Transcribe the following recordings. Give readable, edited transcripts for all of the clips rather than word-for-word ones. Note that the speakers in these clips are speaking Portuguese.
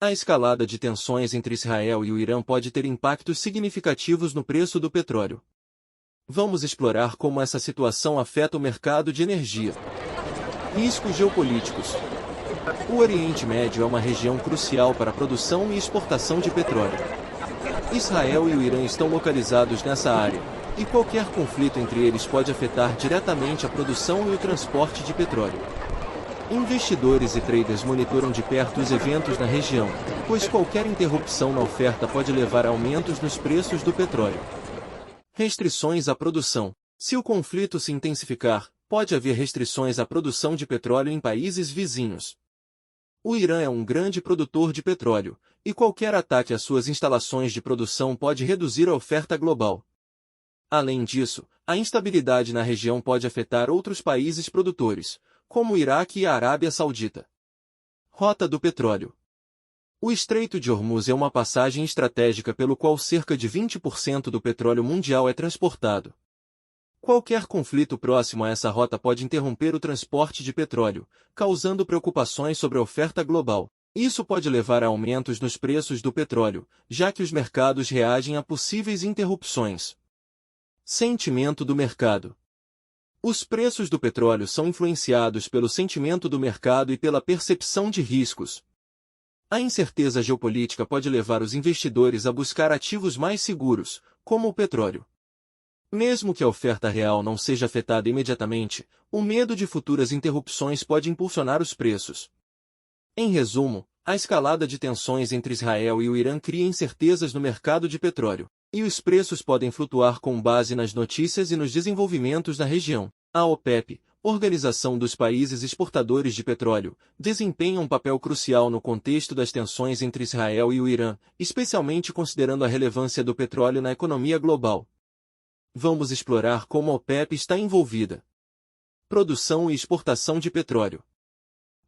A escalada de tensões entre Israel e o Irã pode ter impactos significativos no preço do petróleo. Vamos explorar como essa situação afeta o mercado de energia. Riscos geopolíticos. O Oriente Médio é uma região crucial para a produção e exportação de petróleo. Israel e o Irã estão localizados nessa área, e qualquer conflito entre eles pode afetar diretamente a produção e o transporte de petróleo. Investidores e traders monitoram de perto os eventos na região, pois qualquer interrupção na oferta pode levar a aumentos nos preços do petróleo. Restrições à produção. Se o conflito se intensificar, pode haver restrições à produção de petróleo em países vizinhos. O Irã é um grande produtor de petróleo, e qualquer ataque às suas instalações de produção pode reduzir a oferta global. Além disso, a instabilidade na região pode afetar outros países produtores, como o Iraque e a Arábia Saudita. Rota do petróleo. O Estreito de Hormuz é uma passagem estratégica pelo qual cerca de 20% do petróleo mundial é transportado. Qualquer conflito próximo a essa rota pode interromper o transporte de petróleo, causando preocupações sobre a oferta global. Isso pode levar a aumentos nos preços do petróleo, já que os mercados reagem a possíveis interrupções. Sentimento do mercado. Os preços do petróleo são influenciados pelo sentimento do mercado e pela percepção de riscos. A incerteza geopolítica pode levar os investidores a buscar ativos mais seguros, como o petróleo. Mesmo que a oferta real não seja afetada imediatamente, o medo de futuras interrupções pode impulsionar os preços. Em resumo, a escalada de tensões entre Israel e o Irã cria incertezas no mercado de petróleo, e os preços podem flutuar com base nas notícias e nos desenvolvimentos na região. A OPEP, Organização dos Países Exportadores de Petróleo, desempenha um papel crucial no contexto das tensões entre Israel e o Irã, especialmente considerando a relevância do petróleo na economia global. Vamos explorar como a OPEP está envolvida. Produção e exportação de petróleo.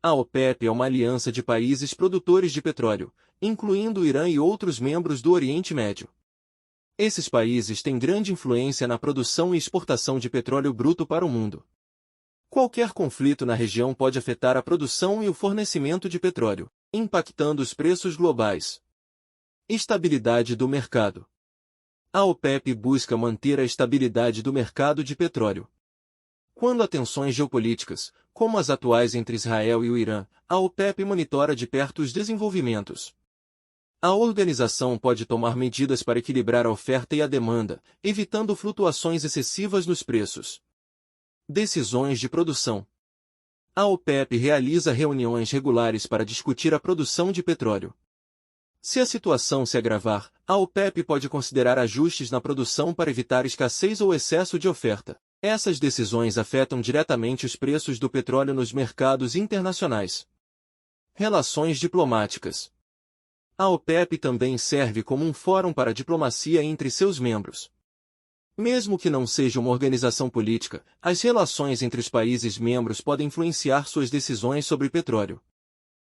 A OPEP é uma aliança de países produtores de petróleo, incluindo o Irã e outros membros do Oriente Médio. Esses países têm grande influência na produção e exportação de petróleo bruto para o mundo. Qualquer conflito na região pode afetar a produção e o fornecimento de petróleo, impactando os preços globais. Estabilidade do mercado. A OPEP busca manter a estabilidade do mercado de petróleo. Quando há tensões geopolíticas, como as atuais entre Israel e o Irã, a OPEP monitora de perto os desenvolvimentos. A organização pode tomar medidas para equilibrar a oferta e a demanda, evitando flutuações excessivas nos preços. Decisões de produção. A OPEP realiza reuniões regulares para discutir a produção de petróleo. Se a situação se agravar, a OPEP pode considerar ajustes na produção para evitar escassez ou excesso de oferta. Essas decisões afetam diretamente os preços do petróleo nos mercados internacionais. Relações diplomáticas. A OPEP também serve como um fórum para a diplomacia entre seus membros. Mesmo que não seja uma organização política, as relações entre os países membros podem influenciar suas decisões sobre petróleo.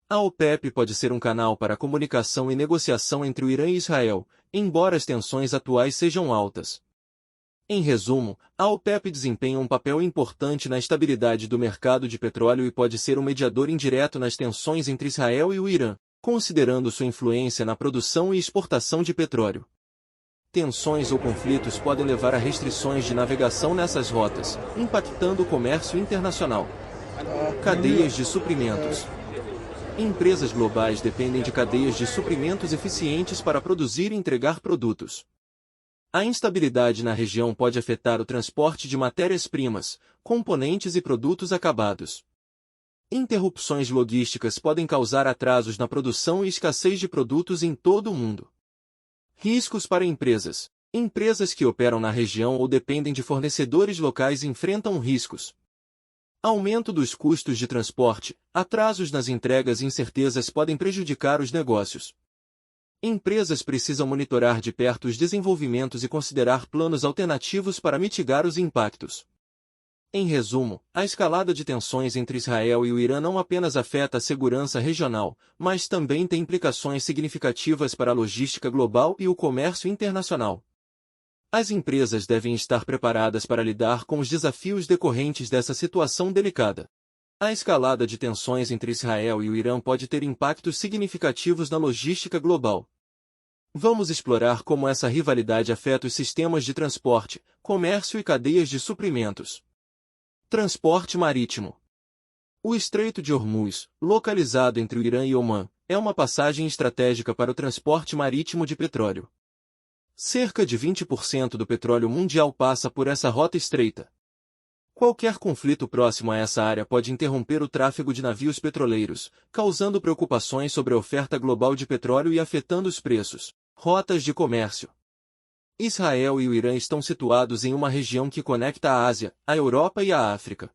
A OPEP pode ser um canal para a comunicação e negociação entre o Irã e Israel, embora as tensões atuais sejam altas. Em resumo, a OPEP desempenha um papel importante na estabilidade do mercado de petróleo e pode ser um mediador indireto nas tensões entre Israel e o Irã, considerando sua influência na produção e exportação de petróleo. Tensões ou conflitos podem levar a restrições de navegação nessas rotas, impactando o comércio internacional. Cadeias de suprimentos. Empresas globais dependem de cadeias de suprimentos eficientes para produzir e entregar produtos. A instabilidade na região pode afetar o transporte de matérias-primas, componentes e produtos acabados. Interrupções logísticas podem causar atrasos na produção e escassez de produtos em todo o mundo. Riscos para empresas. Empresas que operam na região ou dependem de fornecedores locais enfrentam riscos. Aumento dos custos de transporte, atrasos nas entregas e incertezas podem prejudicar os negócios. Empresas precisam monitorar de perto os desenvolvimentos e considerar planos alternativos para mitigar os impactos. Em resumo, a escalada de tensões entre Israel e o Irã não apenas afeta a segurança regional, mas também tem implicações significativas para a logística global e o comércio internacional. As empresas devem estar preparadas para lidar com os desafios decorrentes dessa situação delicada. A escalada de tensões entre Israel e o Irã pode ter impactos significativos na logística global. Vamos explorar como essa rivalidade afeta os sistemas de transporte, comércio e cadeias de suprimentos. Transporte marítimo. O Estreito de Hormuz, localizado entre o Irã e Omã, é uma passagem estratégica para o transporte marítimo de petróleo. Cerca de 20% do petróleo mundial passa por essa rota estreita. Qualquer conflito próximo a essa área pode interromper o tráfego de navios petroleiros, causando preocupações sobre a oferta global de petróleo e afetando os preços. Rotas de comércio. Israel e o Irã estão situados em uma região que conecta a Ásia, a Europa e a África.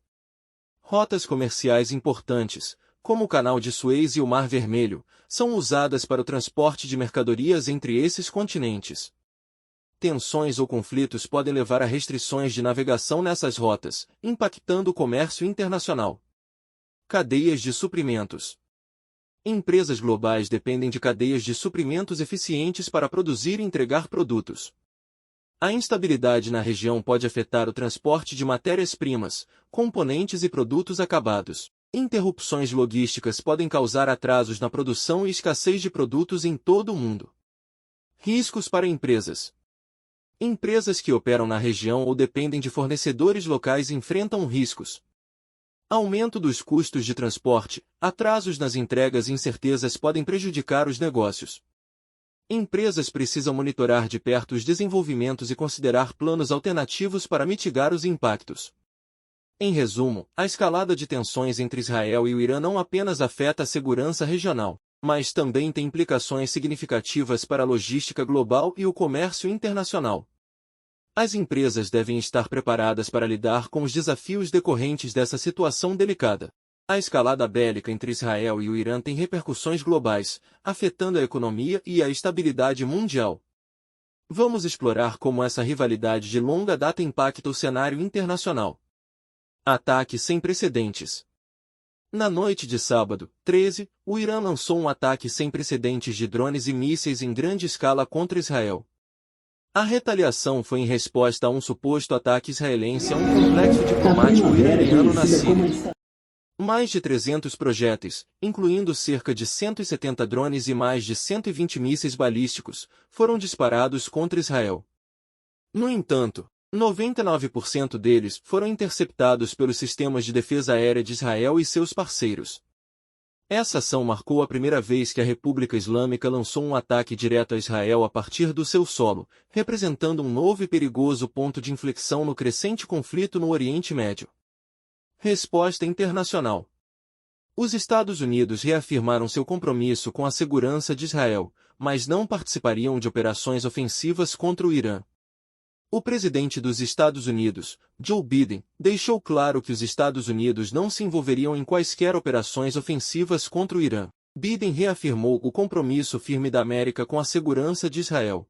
Rotas comerciais importantes, como o Canal de Suez e o Mar Vermelho, são usadas para o transporte de mercadorias entre esses continentes. Tensões ou conflitos podem levar a restrições de navegação nessas rotas, impactando o comércio internacional. Cadeias de suprimentos. Empresas globais dependem de cadeias de suprimentos eficientes para produzir e entregar produtos. A instabilidade na região pode afetar o transporte de matérias-primas, componentes e produtos acabados. Interrupções logísticas podem causar atrasos na produção e escassez de produtos em todo o mundo. Riscos para empresas. Empresas que operam na região ou dependem de fornecedores locais enfrentam riscos. Aumento dos custos de transporte, atrasos nas entregas e incertezas podem prejudicar os negócios. Empresas precisam monitorar de perto os desenvolvimentos e considerar planos alternativos para mitigar os impactos. Em resumo, a escalada de tensões entre Israel e o Irã não apenas afeta a segurança regional, mas também tem implicações significativas para a logística global e o comércio internacional. As empresas devem estar preparadas para lidar com os desafios decorrentes dessa situação delicada. A escalada bélica entre Israel e o Irã tem repercussões globais, afetando a economia e a estabilidade mundial. Vamos explorar como essa rivalidade de longa data impacta o cenário internacional. Ataque sem precedentes. Na noite de sábado, 13, o Irã lançou um ataque sem precedentes de drones e mísseis em grande escala contra Israel. A retaliação foi em resposta a um suposto ataque israelense a um complexo diplomático iraniano na Síria. Mais de 300 projéteis, incluindo cerca de 170 drones e mais de 120 mísseis balísticos, foram disparados contra Israel. No entanto, 99% deles foram interceptados pelos sistemas de defesa aérea de Israel e seus parceiros. Essa ação marcou a primeira vez que a República Islâmica lançou um ataque direto a Israel a partir do seu solo, representando um novo e perigoso ponto de inflexão no crescente conflito no Oriente Médio. Resposta internacional. Os Estados Unidos reafirmaram seu compromisso com a segurança de Israel, mas não participariam de operações ofensivas contra o Irã. O presidente dos Estados Unidos, Joe Biden, deixou claro que os Estados Unidos não se envolveriam em quaisquer operações ofensivas contra o Irã. Biden reafirmou o compromisso firme da América com a segurança de Israel.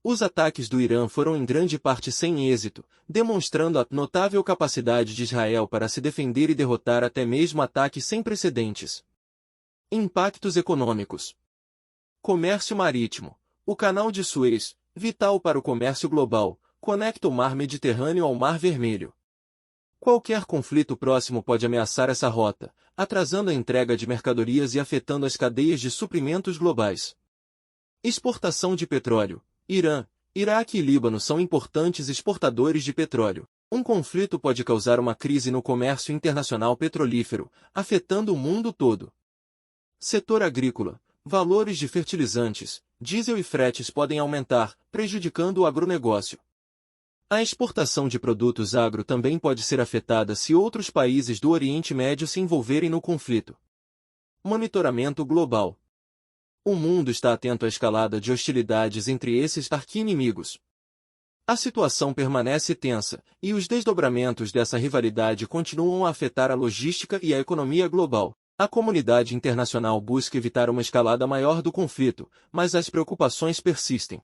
Os ataques do Irã foram em grande parte sem êxito, demonstrando a notável capacidade de Israel para se defender e derrotar até mesmo ataques sem precedentes. Impactos econômicos. Comércio marítimo. O Canal de Suez, vital para o comércio global, conecta o Mar Mediterrâneo ao Mar Vermelho. Qualquer conflito próximo pode ameaçar essa rota, atrasando a entrega de mercadorias e afetando as cadeias de suprimentos globais. Exportação de petróleo. Irã, Iraque e Líbano são importantes exportadores de petróleo. Um conflito pode causar uma crise no comércio internacional petrolífero, afetando o mundo todo. Setor agrícola. Valores de fertilizantes, diesel e fretes podem aumentar, prejudicando o agronegócio. A exportação de produtos agro também pode ser afetada se outros países do Oriente Médio se envolverem no conflito. Monitoramento global. O mundo está atento à escalada de hostilidades entre esses arqui-inimigos. A situação permanece tensa, e os desdobramentos dessa rivalidade continuam a afetar a logística e a economia global. A comunidade internacional busca evitar uma escalada maior do conflito, mas as preocupações persistem.